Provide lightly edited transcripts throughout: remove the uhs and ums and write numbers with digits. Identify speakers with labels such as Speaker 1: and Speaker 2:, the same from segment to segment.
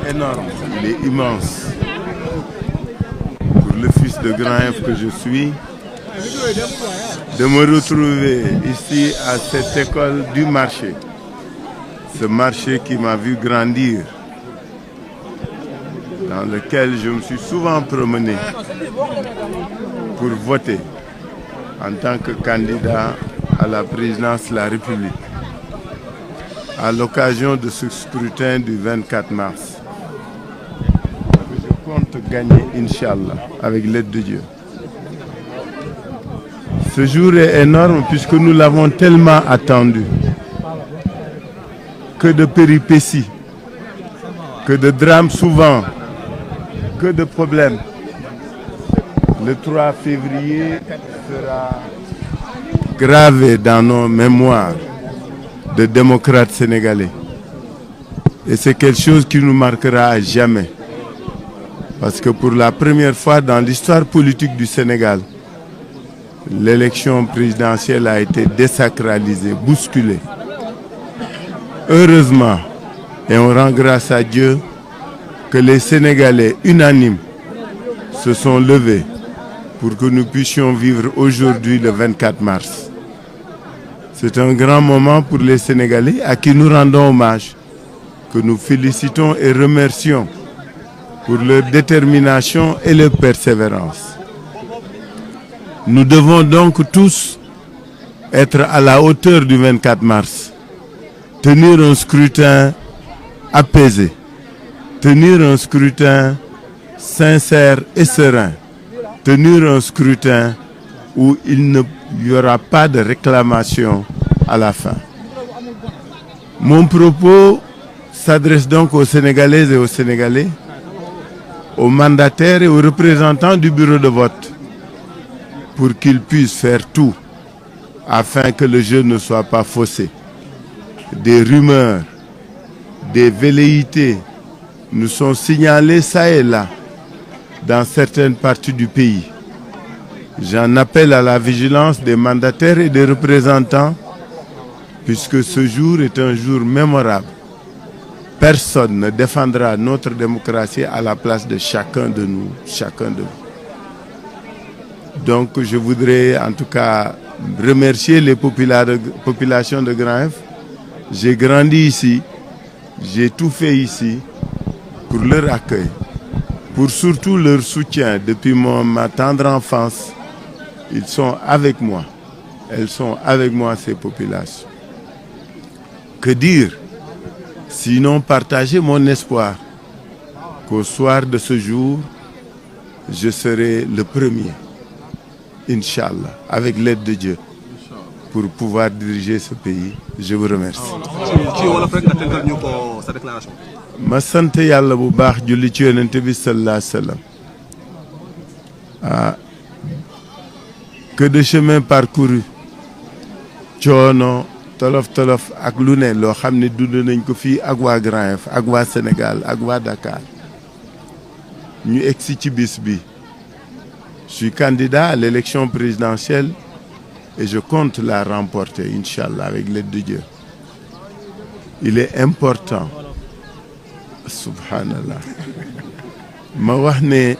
Speaker 1: Énorme, il est immense. Pour le fils de Grand F que je suis, de me retrouver ici à cette école du marché, ce marché qui m'a vu grandir, dans lequel je me suis souvent promené pour voter en tant que candidat à la présidence de la République à l'occasion de ce scrutin du 24 mars. Je compte gagner, Inch'Allah, avec l'aide de Dieu. Ce jour est énorme puisque nous l'avons tellement attendu. Que de péripéties, que de drames souvent, que de problèmes. Le 3 février sera gravé dans nos mémoires de démocrates sénégalais. Et c'est quelque chose qui nous marquera à jamais. Parce que pour la première fois dans l'histoire politique du Sénégal, l'élection présidentielle a été désacralisée, bousculée. Heureusement, et on rend grâce à Dieu, que les Sénégalais unanimes se sont levés pour que nous puissions vivre aujourd'hui le 24 mars. C'est un grand moment pour les Sénégalais à qui nous rendons hommage, que nous félicitons et remercions pour leur détermination et leur persévérance. Nous devons donc tous être à la hauteur du 24 mars, tenir un scrutin apaisé, tenir un scrutin sincère et serein, tenir un scrutin où il n'y aura pas de réclamation à la fin. Mon propos s'adresse donc aux Sénégalaises et aux Sénégalais, aux mandataires et aux représentants du bureau de vote, pour qu'ils puissent faire tout afin que le jeu ne soit pas faussé. Des rumeurs, des velléités nous sont signalées ça et là dans certaines parties du pays. J'en appelle à la vigilance des mandataires et des représentants, puisque ce jour est un jour mémorable. Personne ne défendra notre démocratie à la place de chacun de nous, chacun de vous. Donc je voudrais en tout cas remercier les populations de Grand F. J'ai grandi ici, j'ai tout fait ici pour leur accueil, pour surtout leur soutien depuis ma tendre enfance. Ils sont avec moi, elles sont avec moi ces populations. Que dire, sinon partager mon espoir qu'au soir de ce jour, je serai le premier, Inch'Allah, avec l'aide de Dieu, pour pouvoir diriger ce pays. Je vous remercie. ma sant yàlla bu baax julli ci yonent bi sallallahu alayhi wa sallam. Que de chemin parcouru, coono tolof ak lu ne loo xam ne dund nañ ko fii ak waa Grand Yoff ak waa Sénégal ak waa Dakar ñu egsi ci bis bi. Je suis candidat à l'élection présidentielle et je compte la remporter, Inch'Allah, avec l'aide de Dieu. Il est important, subhanallah, ma wax ne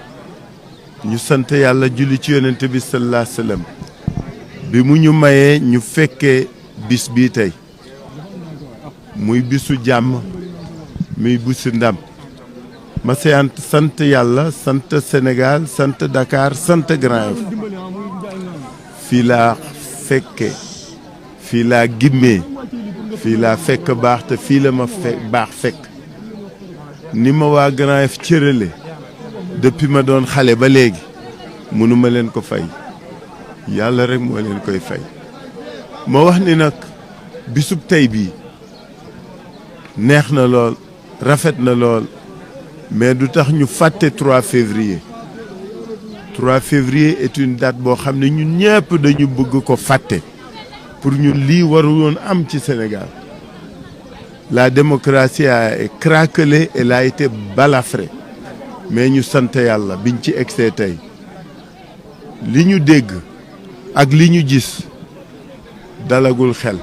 Speaker 1: ñu sant yàlla julli ci yonent bi sallallahu alayhi wa sallam bi mu ñu mayee ñu fekkee bis bii tey muy bisu jàmm muy bisu ndam. ma sant yàlla sant Sénégal sant Dakar sant Grand Yoff fii laa fekke fii laa gimmee fii laa fekk baax te fii la ma baax fekk ni ma waa Grand Yoff cërale depuis ma doon xale ba léegi mënuma leen ko fay yàlla rek moo leen koy fay. ma wax ni nag bisub tey bii neex na lool rafet na lool mais du tax ñu fàtte 3 février. 3 février est une date boo xam ne ñun ñëpp dañu bëgg ko fàtte pour ñun lii warul woon am ci Sénégal. La démocratie a été craquelée, elle a été balafrée. mais ñu sant yàlla biñ ci egsee tey li ñu dégg ak li ñu gis dalagul xel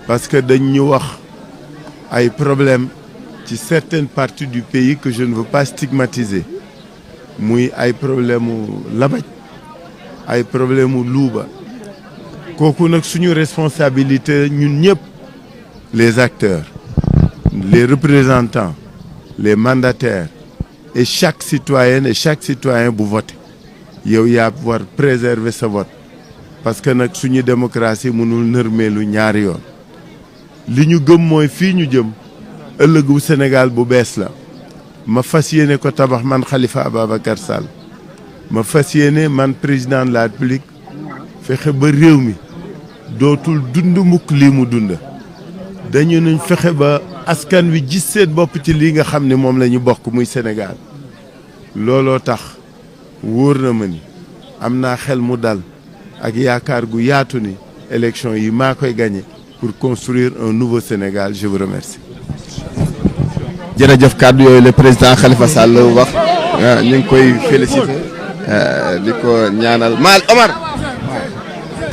Speaker 1: parce que dañ ñu wax ay problème ci certaines parties du pays que je ne veux pas stigmatiser muy ay problème mu labaj ay problème mu luuba kooku nag suñu responsabilité ñun ñëpp les acteurs les représentants les mandataires et chaque citoyenne et chaque citoyen bu voté yow yaa war préserver sa vote parce que nag suñu démocratie mënul nërmeelu ñaari yoon li ñu gëm mooy fii ñu jëm ëllëgu Sénégal bu bees la ma fas yéene ko tabax man Khalifa Ababacar Sall ma fas yéene man président de la République fexe ba réew mi dootul dund mukk lii mu dund dañu nuñ fexe ba askan wi gis seen bopp ci lii nga xam ne moom la ñu bokk muy Sénégal looloo tax wóor na ma ni am naa xel mu dal ak yaakaar gu yaatu ni élection yi maa koy gagné pour construire un nouveau Sénégal je vous remercie.
Speaker 2: jërëjëf kàddu yooyu le président Khalifa Sall wax ñu ngi koy félicité di ko ñaanal Mal Omar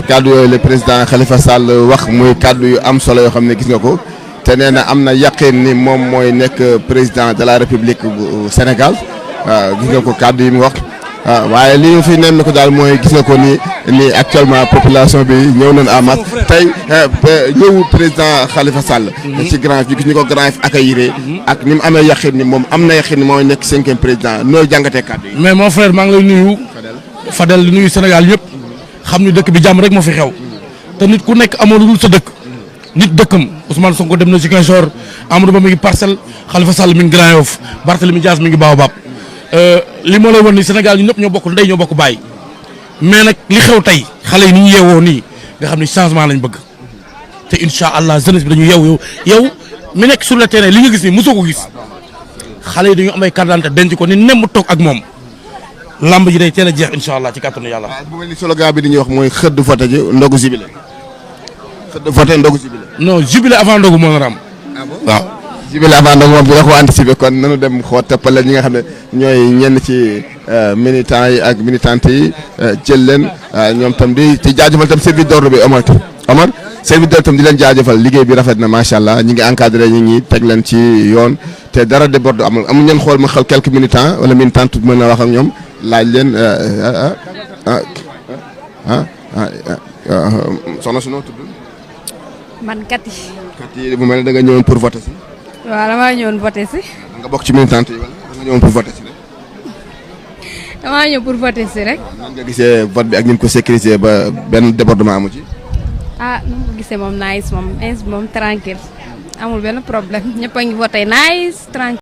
Speaker 2: kàddu yooyu le président Khalifa Sall wax muy kàddu yu am solo yoo xam ne gis nga ko te nee na am na yaqin ni moom mooy nekk président de la République bu Sénégal gis nga ko kàddu yi mu wax waaye li ñu fi nemmi ko daal mooy gis nga ko ni actuellement population bi ñëw nañ en masse tey ñëw président Khalifa Sall ci grand bi gis ñu ko grand fi accueillir ak ni mu amee yaqin ni moom am na yaqin ni mooy nekk 5e président nooy jàngatee kàddu yi.
Speaker 3: mais mon frère maa ngi lay nuyu Fadel di nuyu Sénégal yëpp xam ni dëkk bi jàmm rek moo fi xew te nit ku nekk amoo lu dul sa dëkk nit dëkkam Ousmane Sonko dem na Ziguinchor Amadou Ba mi ngi Parcelles Khalifa Sall mi ngi Grand Yoff Barthélémy Dias mi ngi Baobab li moo lay won ni Sénégal ñu ñëpp ñoo bokk ndey ñoo bokk bàyyi mais nag li xew tey xale yi ni ñu yeewoo nii nga xam ni changement lañ bëgg te incha allah jeunesse bi dañu yow mi nekk sur le terrain li nga gis nii mosoo ko gis xale yi dañu am ay carte d'identité denc ko ni nemm toog ak moom lamb ji day teel a jeex incha allah ci kàttanu yàlla.
Speaker 2: waaw bu mel ni slogan bi di ñuy wax mooy xëdd vote ji ndogu jubile xëdd vote ndogu jubile.
Speaker 3: non jubile avant ndogu moo nar a am. waaw.
Speaker 2: jubile avant ndogu moom dina ko anticiper kon nanu dem xool toppale ñi nga xam ne ñooy ñenn ci militants yi ak militantes yi jël leen ñoom tam di jaajëfal tam service d'ordre bi Omar service d'ordre tam di leen jaajëfal liggéey bi rafet na macha allah ñi ngi encadré ñi ngi teg leen ci yoon te dara déborde amul ñeen xool ma xel quelques militants wala militantes mën na wax ak ñoom laaj leen soxna su noo tudd.
Speaker 4: man Kati.
Speaker 2: Kati bu mel ne da nga ñëwoon pour voter si.
Speaker 4: waaw damaa ñëwoon voter si.
Speaker 2: da nga bokk ci militante yi wala da nga ñëwoon pour voter si rek.
Speaker 4: damaa ñëw pour voter si rek.
Speaker 2: nan nga gisee vote bi ak ni ñu ko sécuriser ba benn débordement amu ci.
Speaker 4: ah nu mu ko gisee moom nice moom tranquille amul benn problème ñëpp a ngi voter nice tranquille